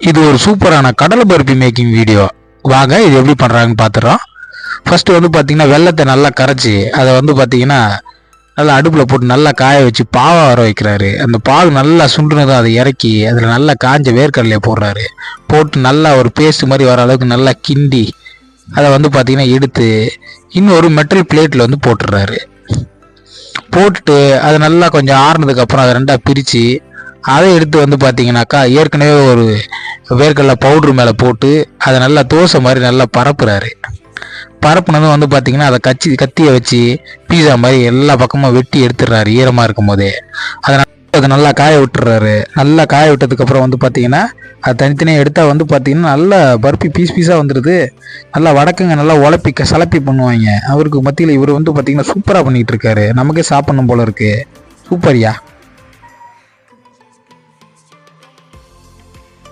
இது ஒரு சூப்பரான கடலை பருப்பி மேக்கிங் வீடியோ. வாங்க இது எப்படி பண்ணுறாங்கன்னு பார்த்துறோம். ஃபஸ்ட்டு வந்து பார்த்தீங்கன்னா வெள்ளத்தை நல்லா கரைச்சி அதை வந்து பார்த்தீங்கன்னா நல்லா அடுப்பில் போட்டு நல்லா காய வச்சு பாவை வர வைக்கிறாரு. அந்த பால் நல்லா சுண்டுனதும் அதை இறக்கி அதில் நல்லா காஞ்ச வேர்க்கடலையை போடுறாரு. போட்டு நல்லா ஒரு பேஸ்ட் மாதிரி வர அளவுக்கு நல்லா கிண்டி அதை வந்து பார்த்தீங்கன்னா எடுத்து இன்னொரு மெட்டல் பிளேட்டில் வந்து போட்டுடுறாரு. போட்டுட்டு அதை நல்லா கொஞ்சம் ஆறுனதுக்கப்புறம் அதை ரெண்டாக பிரித்து அதை எடுத்து வந்து பார்த்தீங்கன்னாக்கா ஏற்கனவே ஒரு வேர்க்கடலை பவுட்ரு மேலே போட்டு அதை நல்லா தோசை மாதிரி நல்லா பரப்புறாரு. பரப்புனதும் வந்து பார்த்தீங்கன்னா அதை கத்தியை வச்சு பீஸா மாதிரி எல்லா பக்கமும் வெட்டி எடுத்துடுறாரு ஈரமாக இருக்கும் போதே. அதை நல்லா காய விட்டுறாரு. நல்லா காய விட்டதுக்கப்புறம் வந்து பார்த்தீங்கன்னா அது தனித்தனியாக எடுத்தால் வந்து பார்த்தீங்கன்னா நல்லா பருப்பி பீஸாக வந்துடுது. நல்லா வடக்குங்க நல்லா உழப்பி சலப்பி பண்ணுவாங்க. அவருக்கு மத்தியில் இவர் வந்து பார்த்தீங்கன்னா சூப்பராக பண்ணிகிட்டு இருக்காரு. நமக்கே சாப்பிடணும் போல இருக்குது. சூப்பர்யா.